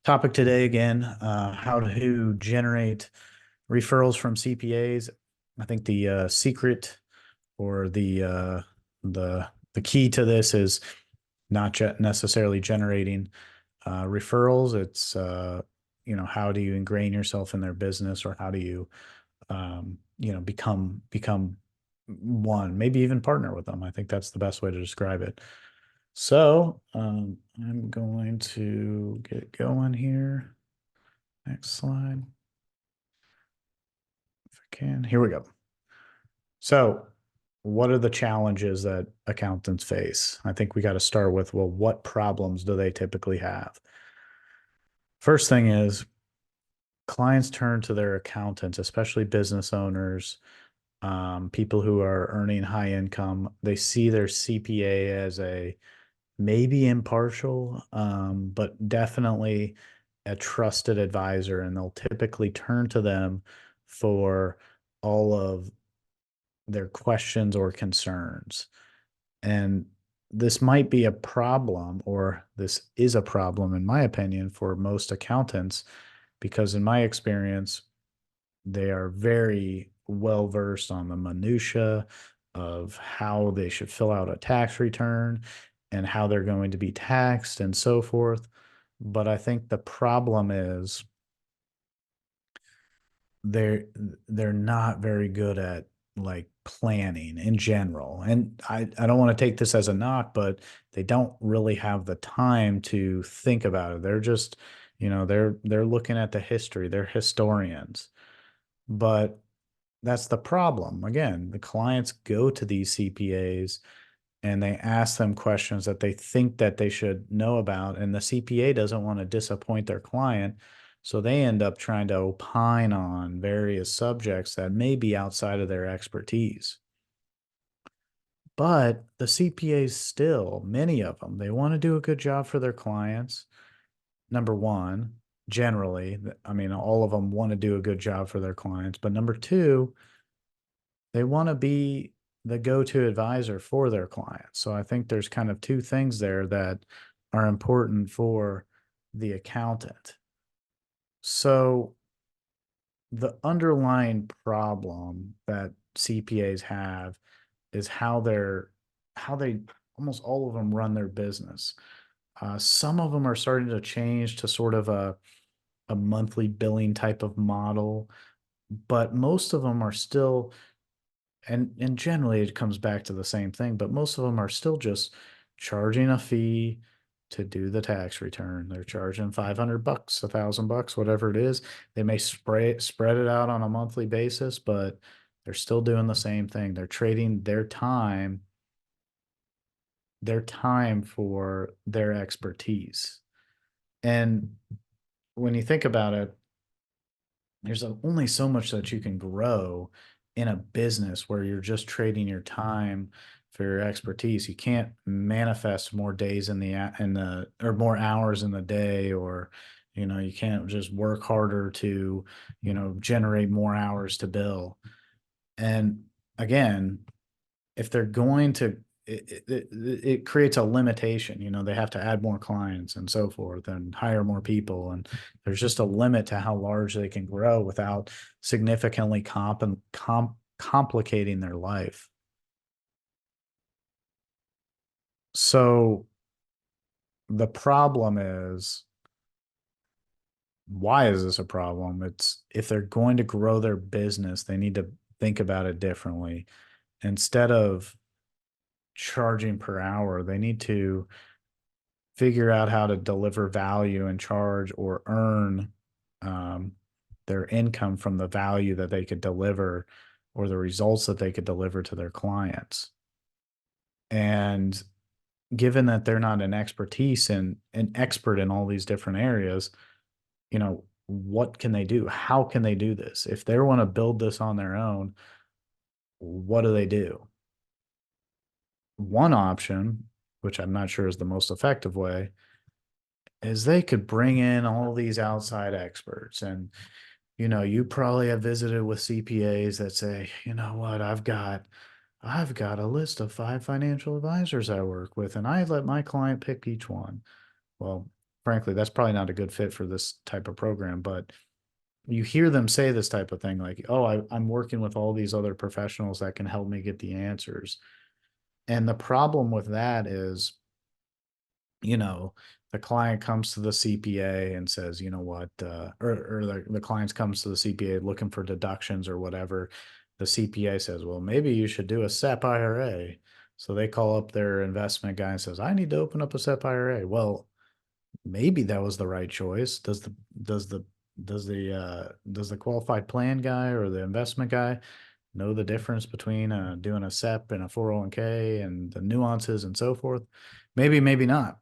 Topic today again, how to generate referrals from CPAs. I think the secret or the key to this is not necessarily generating referrals. It's how do you ingrain yourself in their business, or how do you become one, maybe even partner with them. I think that's the best way to describe it. So I'm going to get going here. Next slide. If I can. Here we go. So, what are the challenges that accountants face? I think we got to start with, well, what problems do they typically have? First thing is clients turn to their accountants, especially business owners, people who are earning high income. They see their CPA as a maybe impartial, but definitely a trusted advisor, and they'll typically turn to them for all of their questions or concerns. And this might be a problem, or this is a problem, in my opinion, for most accountants, because in my experience, they are very well versed on the minutia of how they should fill out a tax return and how they're going to be taxed and so forth. But I think the problem is they're they're not very good at like planning in general. And I don't want to take this as a knock, but they don't really have the time to think about it. They're just, they're looking at the history. They're historians. But that's the problem. Again, the clients go to these CPAs and they ask them questions that they think that they should know about, and the CPA doesn't want to disappoint their client, so they end up trying to opine on various subjects that may be outside of their expertise. But the CPAs still, many of them, they want to do a good job for their clients. Number one, generally, I mean, all of them want to do a good job for their clients. But number two, they want to be the go-to advisor for their clients. So I think there's kind of two things there that are important for the accountant. So the underlying problem that CPAs have is how they almost all of them run their business. Some of them are starting to change to sort of a monthly billing type of model, but most of them are still, and generally it comes back to the same thing, but most of them are still just charging a fee to do the tax return. They're charging $500, $1,000, whatever it is. They may spread it out on a monthly basis, but they're still doing the same thing. They're trading their time for their expertise. And when you think about it, there's only so much that you can grow in a business where you're just trading your time for your expertise. You can't manifest more days or more hours in the day, or you can't just work harder to generate more hours to bill. And again, if they're going to, it creates a limitation. They have to add more clients and so forth and hire more people, and there's just a limit to how large they can grow without significantly complicating their life. So the problem is, why is this a problem? It's, if they're going to grow their business, they need to think about it differently. Instead of charging per hour, they need to figure out how to deliver value and charge, or earn their income from the value that they could deliver, or the results that they could deliver to their clients. And given that they're not an expert in all these different areas, what can they do? How can they do this? If they want to build this on their own, what do they do? One option, which I'm not sure is the most effective way, is they could bring in all these outside experts. And you probably have visited with CPAs that say, you know what, I've got a list of 5 financial advisors I work with, and I let my client pick each one. Well, frankly, that's probably not a good fit for this type of program, but you hear them say this type of thing like, oh, I'm working with all these other professionals that can help me get the answers. And the problem with that is, you know, the client comes to the CPA and says, you know what, or the client comes to the CPA looking for deductions or whatever. The CPA says, well, maybe you should do a SEP IRA. So they call up their investment guy and says, I need to open up a SEP IRA. Well, maybe that was the right choice. Does the qualified plan guy or the investment guy know the difference between doing a SEP and a 401k and the nuances and so forth? Maybe, maybe not.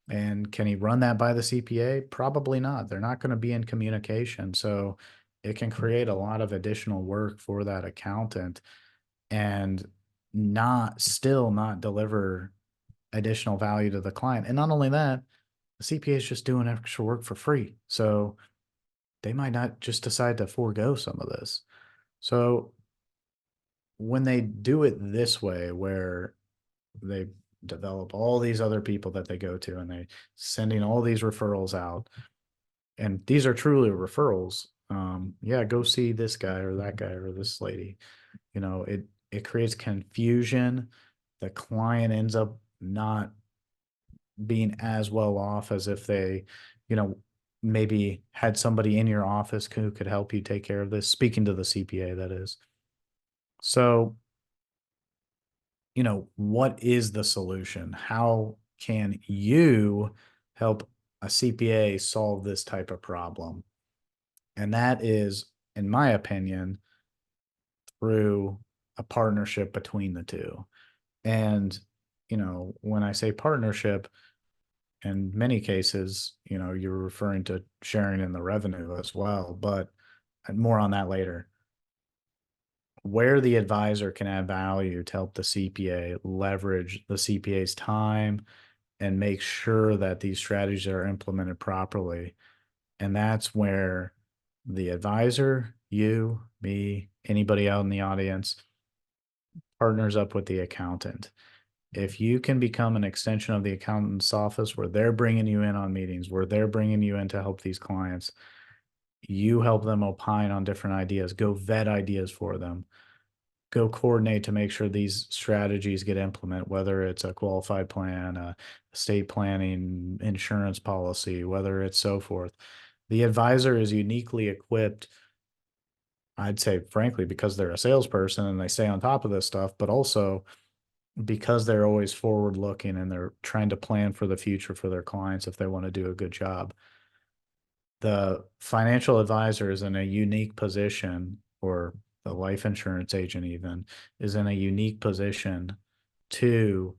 And can he run that by the CPA? Probably not. They're not going to be in communication. So it can create a lot of additional work for that accountant and not deliver additional value to the client. And not only that, the CPA is just doing extra work for free. So they might not just decide to forego some of this. So when they do it this way, where they develop all these other people that they go to and they sending all these referrals out, and these are truly referrals. Yeah, go see this guy or that guy or this lady. It creates confusion. The client ends up not being as well off as if they, you know, maybe had somebody in your office who could help you take care of this, speaking to the CPA, that is. So, what is the solution? How can you help a CPA solve this type of problem? And that is, in my opinion, through a partnership between the two. And, when I say partnership, in many cases, you're referring to sharing in the revenue as well, but more on that later. Where the advisor can add value to help the CPA leverage the CPA's time and make sure that these strategies are implemented properly. And that's where the advisor, you, me, anybody out in the audience, partners up with the accountant. If you can become an extension of the accountant's office where they're bringing you in on meetings, where they're bringing you in to help these clients, you help them opine on different ideas, go vet ideas for them, go coordinate to make sure these strategies get implemented, whether it's a qualified plan, a estate planning, insurance policy, whether it's so forth. The advisor is uniquely equipped, I'd say, frankly, because they're a salesperson and they stay on top of this stuff, but also because they're always forward looking and they're trying to plan for the future for their clients if they want to do a good job. The financial advisor is in a unique position, or the life insurance agent even is in a unique position to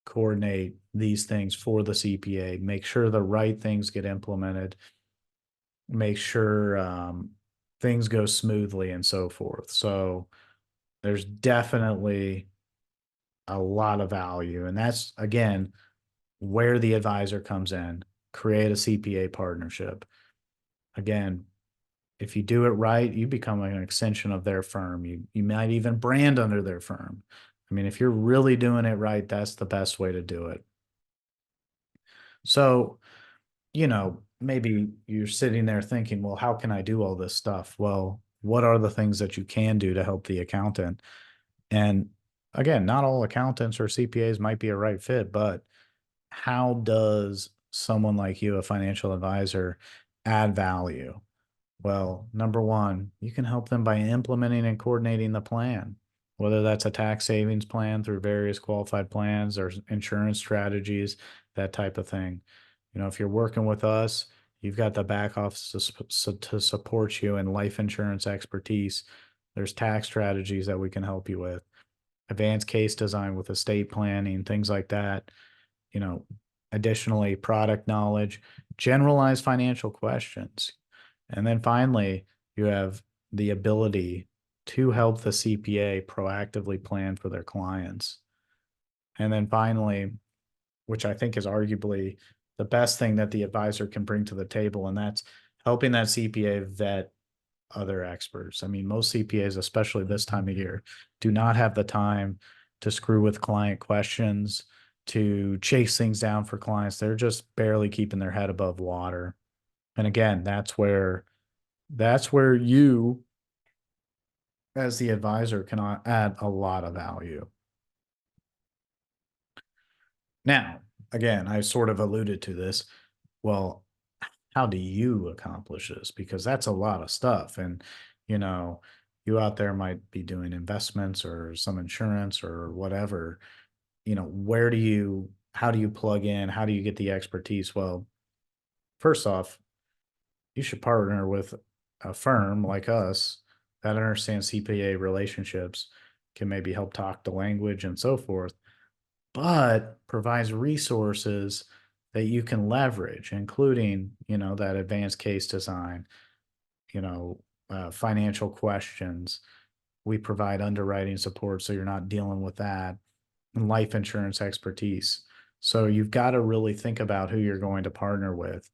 coordinate these things for the CPA, make sure the right things get implemented, make sure things go smoothly and so forth. So there's definitely a lot of value. And that's, again, where the advisor comes in. Create a CPA partnership. Again, if you do it right, you become an extension of their firm. You might even brand under their firm. I mean, if you're really doing it right, that's the best way to do it. So, maybe you're sitting there thinking, well, how can I do all this stuff? Well, what are the things that you can do to help the accountant? And again, not all accountants or CPAs might be a right fit, but how does someone like you, a financial advisor, add value? Well, number one, you can help them by implementing and coordinating the plan, whether that's a tax savings plan through various qualified plans or insurance strategies, that type of thing. If you're working with us, you've got the back office to support you in life insurance expertise. There's tax strategies that we can help you with, advanced case design with estate planning, things like that. Additionally, product knowledge, generalized financial questions. And then finally, you have the ability to help the CPA proactively plan for their clients. And then finally, which I think is arguably the best thing that the advisor can bring to the table, and that's helping that CPA vet other experts. I mean, most CPAs, especially this time of year, do not have the time to screw with client questions, to chase things down for clients. They're just barely keeping their head above water. And again, that's where you as the advisor can add a lot of value. Now, again, I sort of alluded to this. Well, how do you accomplish this? Because that's a lot of stuff. And, you know, you out there might be doing investments or some insurance or whatever. How do you plug in? How do you get the expertise? Well, first off, you should partner with a firm like us that understands CPA relationships, can maybe help talk the language and so forth, but provides resources that you can leverage, including, that advanced case design, financial questions. We provide underwriting support so you're not dealing with that, and life insurance expertise. So you've got to really think about who you're going to partner with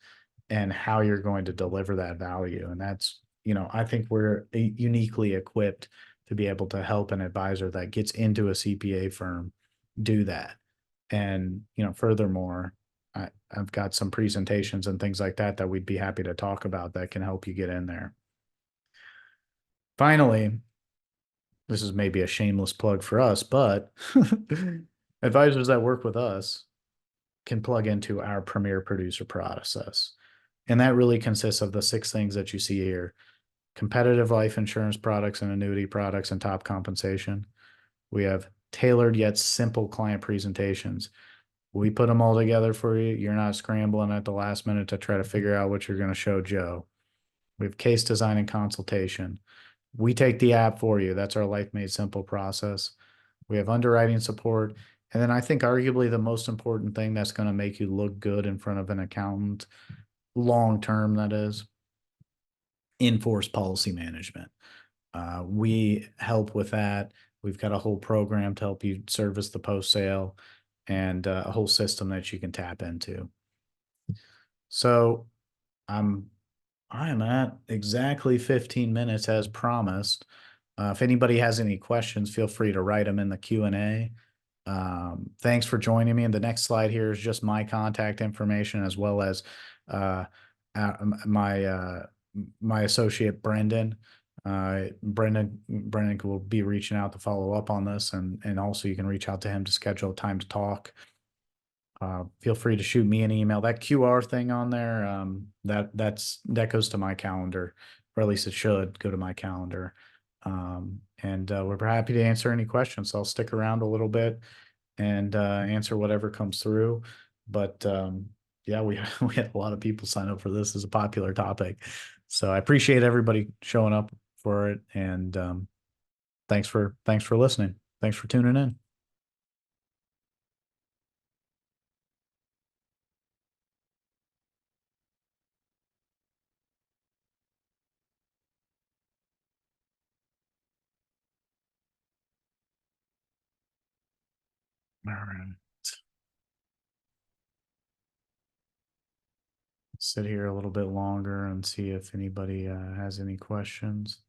and how you're going to deliver that value. And that's, I think we're uniquely equipped to be able to help an advisor that gets into a CPA firm do that. And, furthermore, I've got some presentations and things like that we'd be happy to talk about that can help you get in there. Finally, this is maybe a shameless plug for us, but advisors that work with us can plug into our Premier Producer process. And that really consists of the 6 things that you see here: competitive life insurance products and annuity products and top compensation. We have tailored yet simple client presentations. We put them all together for you. You're not scrambling at the last minute to try to figure out what you're going to show Joe. We have case design and consultation. We take the app for you. That's our Life Made Simple process. We have underwriting support. And then I think arguably the most important thing that's going to make you look good in front of an accountant, long term, that is, in-force policy management. We help with that. We've got a whole program to help you service the post-sale and a whole system that you can tap into. So I am at exactly 15 minutes as promised. If anybody has any questions, feel free to write them in the Q&A. Thanks for joining me. And the next slide here is just my contact information, as well as my associate Brendan. Brendan will be reaching out to follow up on this, and also you can reach out to him to schedule a time to talk. Feel free to shoot me an email. That QR thing on there, that goes to my calendar, or at least it should go to my calendar. And we're happy to answer any questions. So I'll stick around a little bit and answer whatever comes through. But yeah, we had a lot of people sign up for this as a popular topic. So I appreciate everybody showing up for it. And thanks for listening. Thanks for tuning in. All right. Sit here a little bit longer and see if anybody has any questions.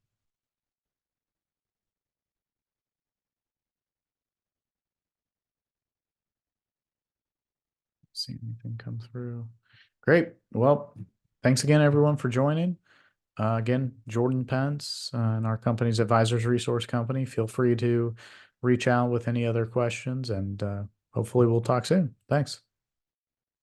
See anything come through. Great. Well, thanks again, everyone, for joining. Again, Jordan Pence and our company's Advisors Resource Company. Feel free to reach out with any other questions, and hopefully we'll talk soon. Thanks.